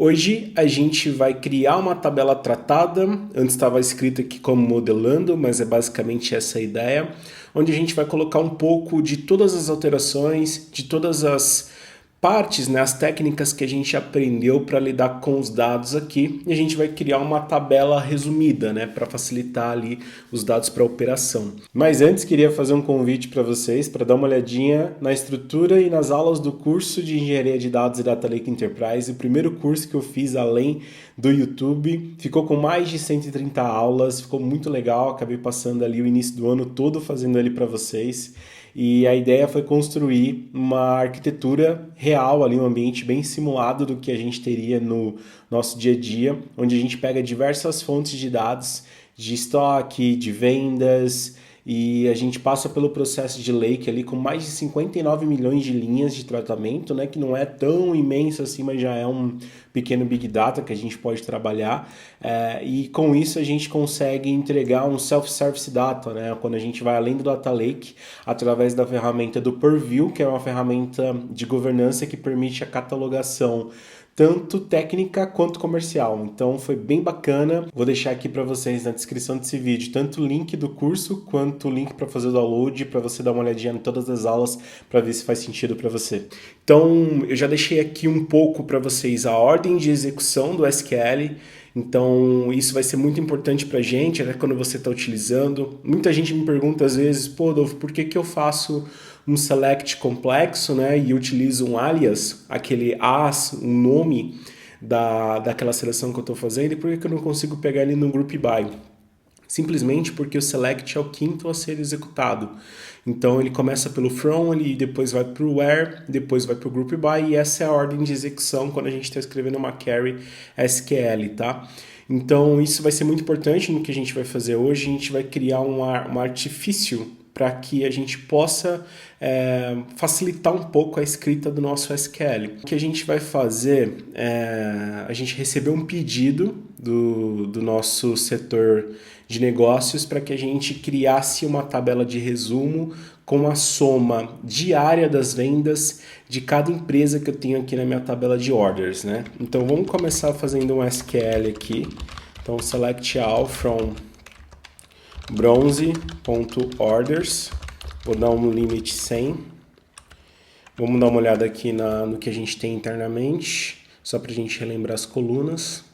Hoje a gente vai criar uma tabela tratada, antes estava escrito aqui como modelando, mas é basicamente essa a ideia, onde a gente vai colocar um pouco de todas as alterações, de todas as partes, né, as técnicas que a gente aprendeu para lidar com os dados aqui, e a gente vai criar uma tabela resumida, né, para facilitar ali os dados para a operação. Mas antes queria fazer um convite para vocês para dar uma olhadinha na estrutura e nas aulas do curso de Engenharia de Dados e Data Lake Enterprise, o primeiro curso que eu fiz além do YouTube. Ficou com mais de 130 aulas, ficou muito legal, acabei passando ali o início do ano todo fazendo ele para vocês. E a ideia foi construir uma arquitetura real ali, um ambiente bem simulado do que a gente teria no nosso dia a dia, onde a gente pega diversas fontes de dados, de estoque, de vendas, e a gente passa pelo processo de Lake ali com mais de 59 milhões de linhas de tratamento, né, que não é tão imenso assim, mas já é um pequeno Big Data que a gente pode trabalhar, e com isso a gente consegue entregar um Self-Service Data, né, quando a gente vai além do Data Lake, através da ferramenta do Purview, que é uma ferramenta de governança que permite a catalogação tanto técnica quanto comercial. Então foi bem bacana. Vou deixar aqui para vocês na descrição desse vídeo tanto o link do curso quanto o link para fazer o download, para você dar uma olhadinha em todas as aulas para ver se faz sentido para você. Então eu já deixei aqui um pouco para vocês a ordem de execução do SQL. Então isso vai ser muito importante para a gente, até quando você está utilizando. Muita gente me pergunta às vezes, pô, Adolfo, por que eu faço um select complexo, né, e utilizo um alias, aquele as, um nome daquela seleção que eu estou fazendo, e por que eu não consigo pegar ele no group by? Simplesmente porque o select é o quinto a ser executado. Então ele começa pelo from, ele depois vai para o where, depois vai para o group by, e essa é a ordem de execução quando a gente está escrevendo uma query SQL, tá? Então isso vai ser muito importante no que a gente vai fazer hoje. A gente vai criar um artifício para que a gente possa facilitar um pouco a escrita do nosso SQL. O que a gente vai fazer a gente recebeu um pedido do nosso setor de negócios para que a gente criasse uma tabela de resumo com a soma diária das vendas de cada empresa que eu tenho aqui na minha tabela de orders, né? Então vamos começar fazendo um SQL aqui. Então select all from bronze.orders, vou dar um limite 100, vamos dar uma olhada aqui no que a gente tem internamente, só para a gente relembrar as colunas.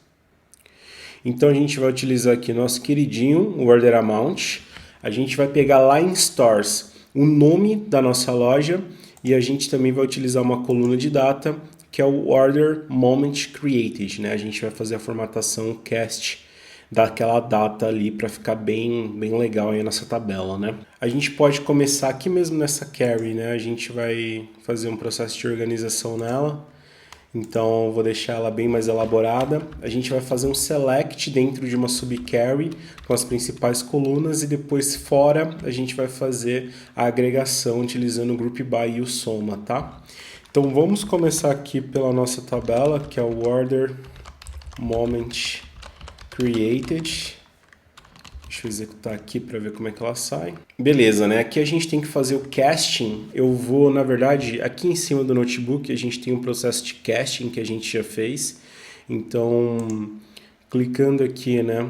Então a gente vai utilizar aqui nosso queridinho, o order amount, a gente vai pegar lá em stores o nome da nossa loja e a gente também vai utilizar uma coluna de data, que é o order moment created, né? A gente vai fazer a formatação cast daquela data ali para ficar bem legal aí nessa tabela, né? A gente pode começar aqui mesmo nessa query, né? A gente vai fazer um processo de organização nela, então vou deixar ela bem mais elaborada. A gente vai fazer um select dentro de uma subquery com as principais colunas e depois fora a gente vai fazer a agregação utilizando o group by e o soma, tá? Então vamos começar aqui pela nossa tabela, que é o order moment created. Deixa eu executar aqui para ver como é que ela sai. Beleza, né? Aqui a gente tem que fazer o casting. Eu vou, na verdade, aqui em cima do notebook a gente tem um processo de casting que a gente já fez. Então, clicando aqui, né?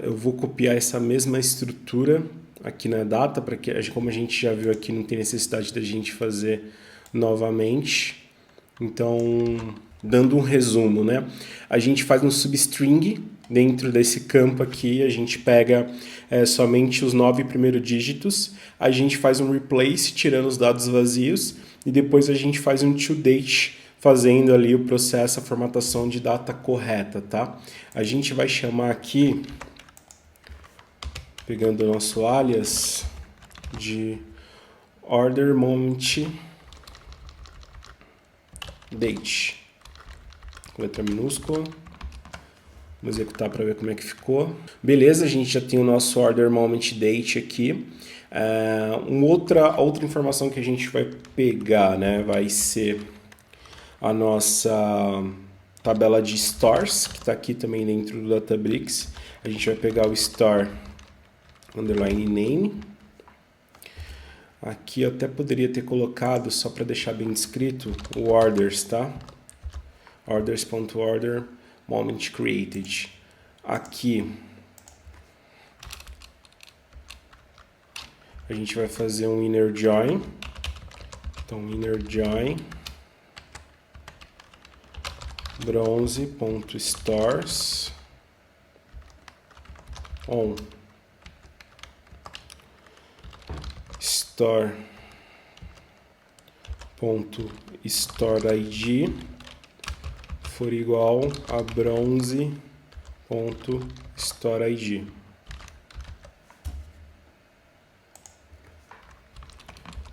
Eu vou copiar essa mesma estrutura aqui na data, para que, como a gente já viu aqui, não tem necessidade da gente fazer novamente. Então, dando um resumo, né? A gente faz um substring dentro desse campo aqui, a gente pega somente os 9 primeiros dígitos, a gente faz um replace tirando os dados vazios e depois a gente faz um toDate fazendo ali o processo, a formatação de data correta, tá? A gente vai chamar aqui, pegando o nosso alias, de order moment date, letra minúscula. Vamos executar para ver como é que ficou. Beleza, a gente já tem o nosso order moment date aqui. Outra informação que a gente vai pegar, né, vai ser a nossa tabela de stores, que está aqui também dentro do Databricks. A gente vai pegar o store underline name. Aqui eu até poderia ter colocado, só para deixar bem descrito, o orders, tá? orders.order moment created. Aqui a gente vai fazer um inner join. Então, inner join bronze.stores on store.storeid for igual a bronze.storeid.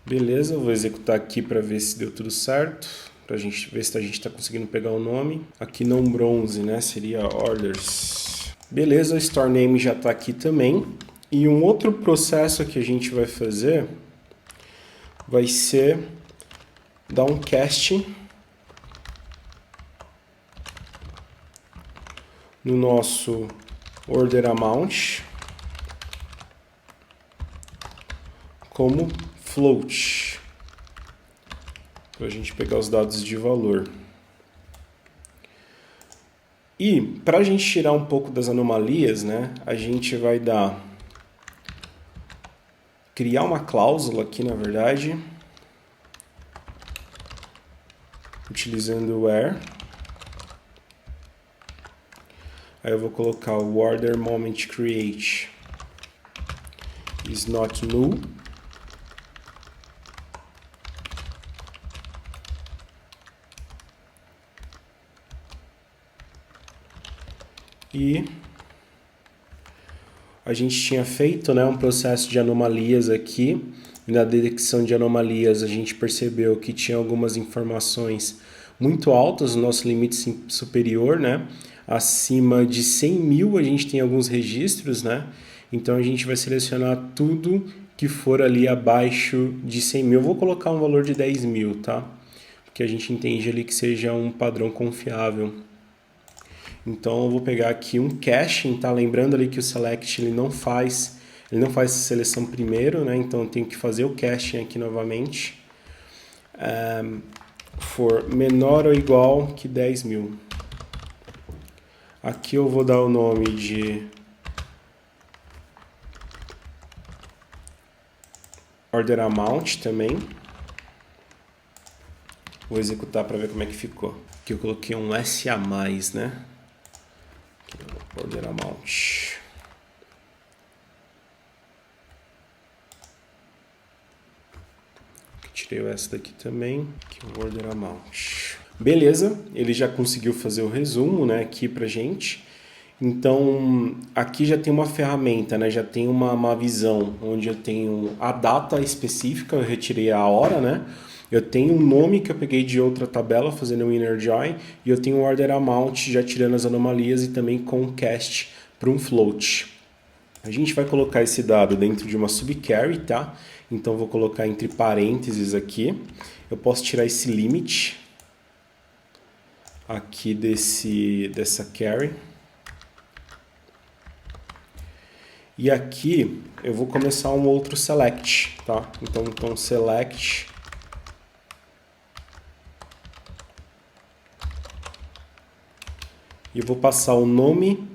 Beleza, eu vou executar aqui para ver se deu tudo certo, para a gente ver se a gente está conseguindo pegar o nome. Aqui não bronze, né? Seria orders. Beleza, o store name já está aqui também. E um outro processo que a gente vai fazer vai ser dar um cast no nosso order amount como float, para a gente pegar os dados de valor. E para a gente tirar um pouco das anomalias, né, a gente vai criar uma cláusula aqui, na verdade, utilizando o where. Aí eu vou colocar o order moment create is not null. E a gente tinha feito, né, um processo de anomalias aqui. E na detecção de anomalias a gente percebeu que tinha algumas informações muito altas no nosso limite superior, né? Acima de 100 mil a gente tem alguns registros, né? Então a gente vai selecionar tudo que for ali abaixo de 100 mil. Eu vou colocar um valor de 10 mil, tá? Porque a gente entende ali que seja um padrão confiável. Então eu vou pegar aqui um caching, tá? Lembrando ali que o select ele não faz seleção primeiro, né? Então eu tenho que fazer o caching aqui novamente. For menor ou igual que 10 mil. Aqui eu vou dar o nome de order amount também. Vou executar para ver como é que ficou. Aqui eu coloquei um S a mais, né? Order amount. Tirei o S daqui também. Aqui o order amount. Beleza, ele já conseguiu fazer o resumo, né, aqui pra gente. Então, aqui já tem uma ferramenta, né, já tem uma visão onde eu tenho a data específica, eu retirei a hora, né? Eu tenho um nome que eu peguei de outra tabela, fazendo um inner join, e eu tenho um order amount, já tirando as anomalias e também com um cast para um float. A gente vai colocar esse dado dentro de uma subquery, tá? Então, vou colocar entre parênteses aqui. Eu posso tirar esse limit aqui dessa query. E aqui eu vou começar um outro select, tá? Então select e eu vou passar o nome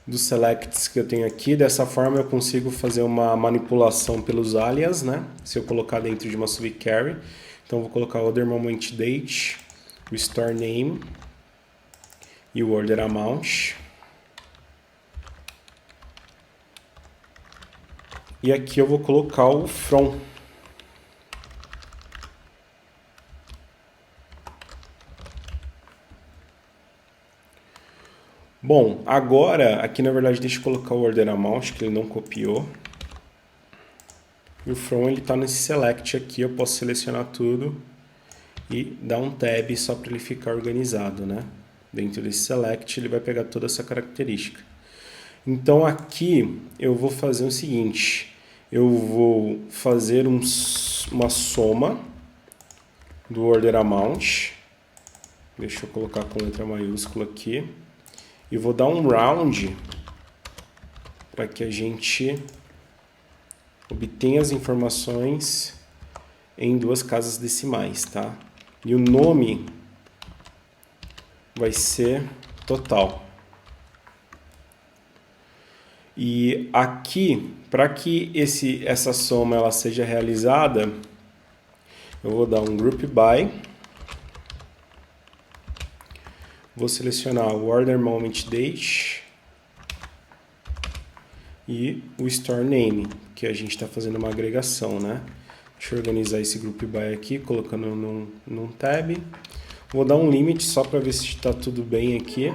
dos selects que eu tenho aqui. Dessa forma eu consigo fazer uma manipulação pelos alias, né? Se eu colocar dentro de uma subquery. Então eu vou colocar order moment date, o store name e o order amount. E aqui eu vou colocar o from. Bom, agora, aqui na verdade, deixa eu colocar o order amount, que ele não copiou. E o from, ele está nesse select aqui, eu posso selecionar tudo e dar um tab só para ele ficar organizado, né? Dentro desse select, ele vai pegar toda essa característica. Então, aqui, eu vou fazer o seguinte. Eu vou fazer uma soma do order amount. Deixa eu colocar com letra maiúscula aqui. E vou dar um round para que a gente obtenha as informações em 2 casas decimais, tá? E o nome vai ser total. E aqui, para que essa soma ela seja realizada, eu vou dar um group by, vou selecionar o order moment date e o store name, que a gente está fazendo uma agregação, né? Deixa eu organizar esse group by aqui, colocando num tab. Vou dar um limit só para ver se está tudo bem aqui.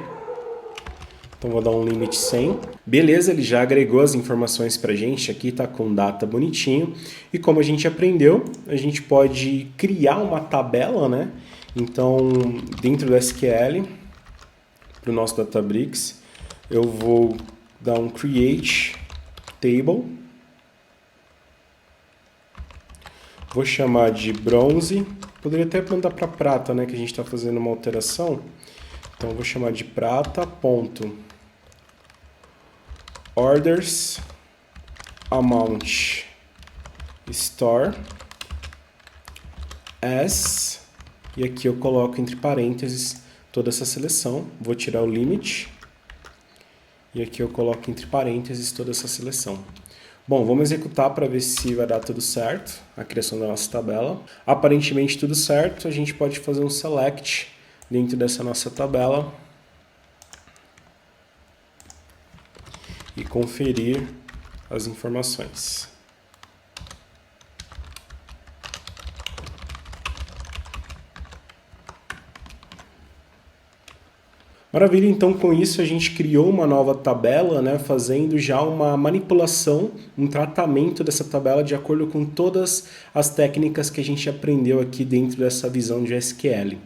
Então vou dar um limit 100. Beleza, ele já agregou as informações para a gente. Aqui está com data bonitinho. E como a gente aprendeu, a gente pode criar uma tabela, né? Então, dentro do SQL, para o nosso Databricks, eu vou dar um create table. Vou chamar de bronze. Poderia até mandar para prata, né? Que a gente está fazendo uma alteração. Então, eu vou chamar de prata, ponto, orders, amount, store, as, e aqui eu coloco entre parênteses toda essa seleção. Vou tirar o limit, e aqui eu coloco entre parênteses toda essa seleção. Bom, vamos executar para ver se vai dar tudo certo, a criação da nossa tabela. Aparentemente tudo certo, a gente pode fazer um select dentro dessa nossa tabela e conferir as informações. Maravilha, então com isso a gente criou uma nova tabela, né, fazendo já uma manipulação, um tratamento dessa tabela de acordo com todas as técnicas que a gente aprendeu aqui dentro dessa visão de SQL.